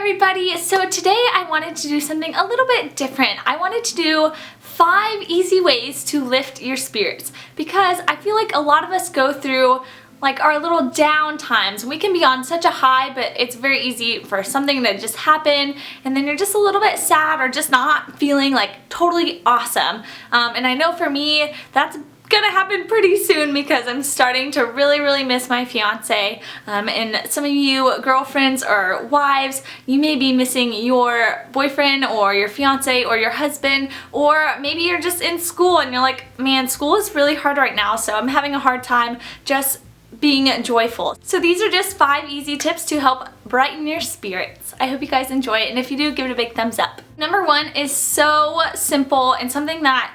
everybody. So today I wanted to do something a little bit different. I wanted to do 5 easy ways to lift your spirits because I feel like a lot of us go through like our little down times. We can be on such a high, but it's very easy for something to just happen and then you're just a little bit sad or just not feeling like totally awesome. And I know for me that's gonna happen pretty soon because I'm starting to really miss my fiance, and some of you girlfriends or wives, you may be missing your boyfriend or your fiance or your husband, or maybe you're just in school and you're like, man, school is really hard right now, so I'm having a hard time just being joyful. So these are just 5 easy tips to help brighten your spirits. I hope you guys enjoy it, and if you do, give it a big thumbs up. Number 1 is so simple and something that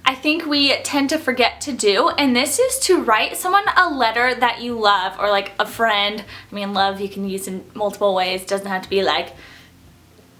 I think we tend to forget to do, and this is to write someone a letter that you love, or like a friend. I mean, love you can use in multiple ways. It doesn't have to be like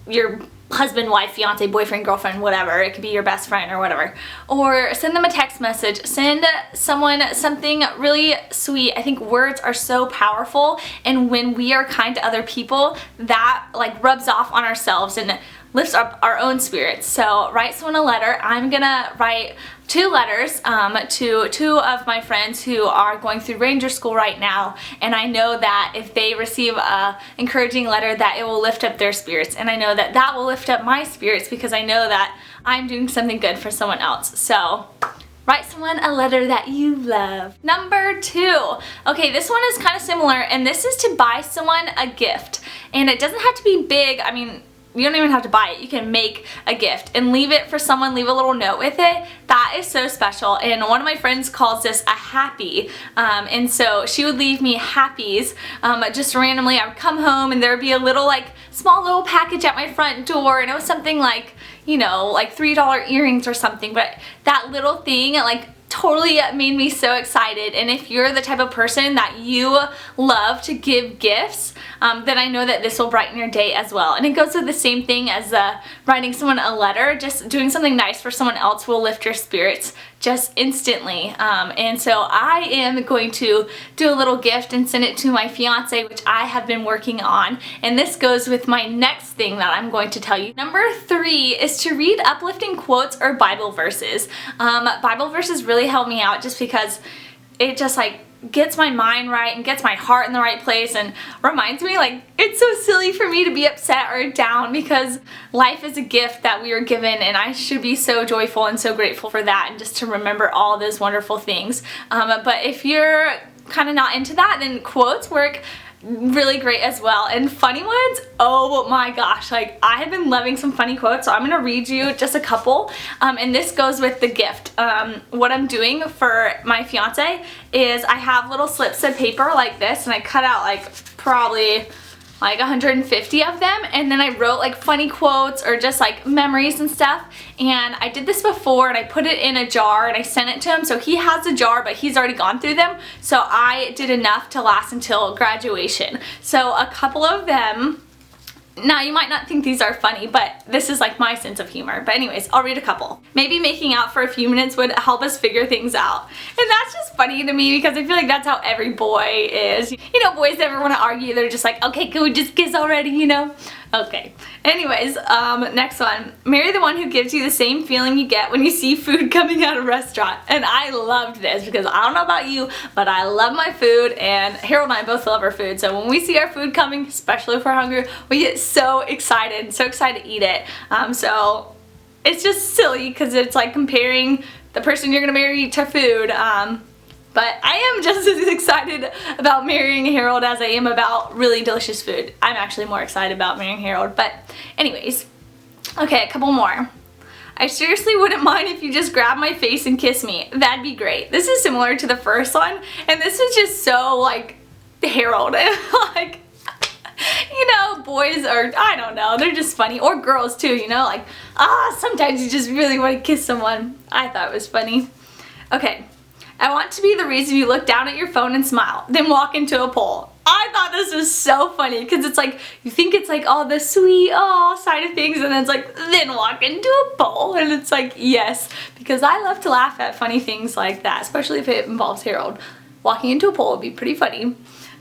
your husband, wife, fiance, boyfriend, girlfriend, whatever. It could be your best friend or whatever. Or send them a text message. Send someone something really sweet. I think words are so powerful, and when we are kind to other people, that like rubs off on ourselves and lifts up our own spirits. So write someone a letter. I'm gonna write 2 letters to 2 of my friends who are going through Ranger School right now, and I know that if they receive a encouraging letter that it will lift up their spirits, and I know that that will lift up my spirits because I know that I'm doing something good for someone else. So write someone a letter that you love. Number 2. Okay, this one is kind of similar, and this is to buy someone a gift. And it doesn't have to be big. I mean, you don't even have to buy it. You can make a gift and leave it for someone, leave a little note with it. That is so special, and one of my friends calls this a happy, and so she would leave me happies just randomly. I would come home and there would be a little like small little package at my front door, and it was something like, you know, like $3 earrings or something, but that little thing like totally made me so excited. And if you're the type of person that you love to give gifts, then I know that this will brighten your day as well. And it goes with the same thing as writing someone a letter. Just doing something nice for someone else will lift your spirits just instantly. And so I am going to do a little gift and send it to my fiance, which I have been working on. And this goes with my next thing that I'm going to tell you. Number 3 is to read uplifting quotes or Bible verses. Bible verses really help me out just because it just like gets my mind right and gets my heart in the right place and reminds me like it's so silly for me to be upset or down because life is a gift that we were given, and I should be so joyful and so grateful for that and just to remember all those wonderful things. But if you're kind of not into that, then quotes work really great as well. And funny ones, oh my gosh, like I have been loving some funny quotes, so I'm gonna read you just a couple, and this goes with the gift. What I'm doing for my fiance is I have little slips of paper like this, and I cut out like probably like 150 of them, and then I wrote like funny quotes or just like memories and stuff. And I did this before, and I put it in a jar and I sent it to him. So he has a jar, but he's already gone through them, so I did enough to last until graduation. So a couple of them, now you might not think these are funny, but this is like my sense of humor. But anyways, I'll read a couple. Maybe making out for a few minutes would help us figure things out. And that's just funny to me because I feel like that's how every boy is. You know, boys never want to argue. They're just like, okay, can we just kiss already, you know? Okay. Anyways, next one. Marry the one who gives you the same feeling you get when you see food coming out of a restaurant. And I loved this because I don't know about you, but I love my food, and Harold and I both love our food. So when we see our food coming, especially if we're hungry, we get so excited to eat it. So it's just silly because it's like comparing the person you're gonna marry to food. But I am just as excited about marrying Harold as I am about really delicious food. I'm actually more excited about marrying Harold, but anyways. Okay, a couple more. I seriously wouldn't mind if you just grab my face and kiss me. That'd be great. This is similar to the first one, and this is just so like Harold. Like, you know, boys are, I don't know, they're just funny. Or girls too, you know, like, sometimes you just really want to kiss someone. I thought it was funny. Okay. I want to be the reason you look down at your phone and smile, then walk into a pole. I thought this was so funny because it's like, you think it's like all the sweet, side of things, and then it's like, then walk into a pole. And it's like, yes, because I love to laugh at funny things like that, especially if it involves Harold. Walking into a pole would be pretty funny.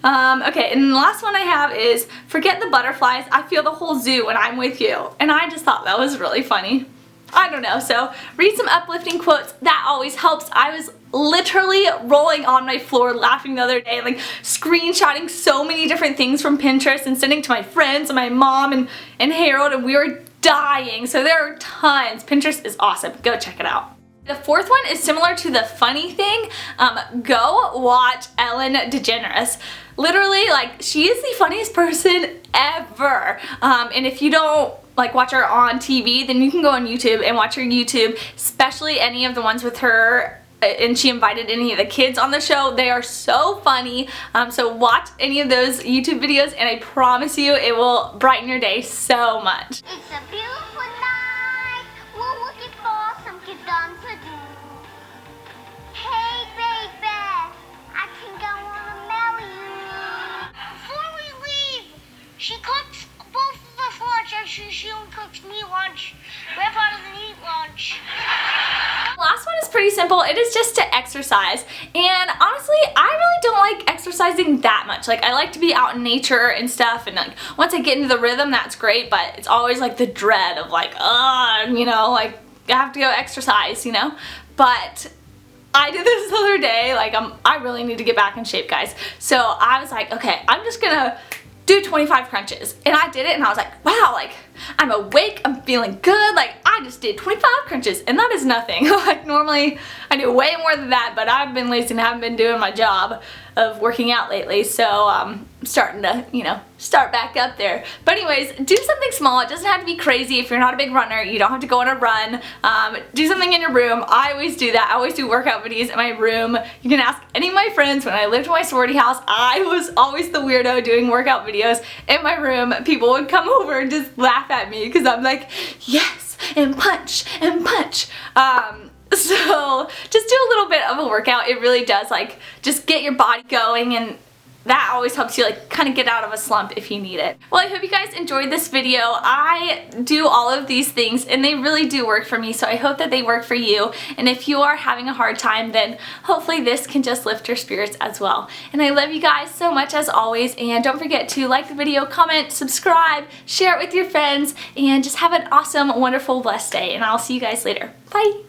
Okay, and the last one I have is forget the butterflies, I feel the whole zoo when I'm with you. And I just thought that was really funny. I don't know, so read some uplifting quotes, that always helps. I was literally rolling on my floor laughing the other day, like screenshotting so many different things from Pinterest and sending to my friends and my mom and Harold, and we were dying. So there are tons. Pinterest is awesome. Go check it out. The fourth one is similar to the funny thing. Go watch Ellen DeGeneres. Literally, like, she is the funniest person ever. And if you don't like watch her on TV, then you can go on YouTube and watch her YouTube, especially any of the ones with her, and she invited any of the kids on the show. They are so funny. So watch any of those YouTube videos and I promise you it will brighten your day so much. It's a beautiful night. We're looking for some kids to do. Hey baby, I think I want to marry you. Before we leave, she cooks both of us lunch and she only cooks me lunch. Grandpa doesn't eat lunch. The last one is pretty simple. It is just to exercise, and honestly I really don't like exercising that much. Like, I like to be out in nature and stuff, and like once I get into the rhythm that's great, but it's always like the dread of like, you know, like I have to go exercise, you know. But I did this the other day, like I really need to get back in shape, guys. So I was like, okay, I'm just gonna do 25 crunches, and I did it and I was like, wow, like I'm awake, I'm feeling good, like I just did 25 crunches and that is nothing. Like normally I do way more than that, but I've been lazy and haven't been doing my job of working out lately, so I'm starting to, you know, start back up there. But anyways, do something small. It doesn't have to be crazy. If you're not a big runner, you don't have to go on a run. Do something in your room. I always do that. I always do workout videos in my room. You can ask any of my friends. When I lived in my sorority house, I was always the weirdo doing workout videos in my room. People would come over and just laugh at me because I'm like, yes, and punch, and punch. So just do a little bit of a workout. It really does, like, just get your body going, and that always helps you like kind of get out of a slump if you need it. Well, I hope you guys enjoyed this video. I do all of these things and they really do work for me, so I hope that they work for you. And if you are having a hard time, then hopefully this can just lift your spirits as well. And I love you guys so much as always, and don't forget to like the video, comment, subscribe, share it with your friends, and just have an awesome, wonderful, blessed day. And I'll see you guys later. Bye!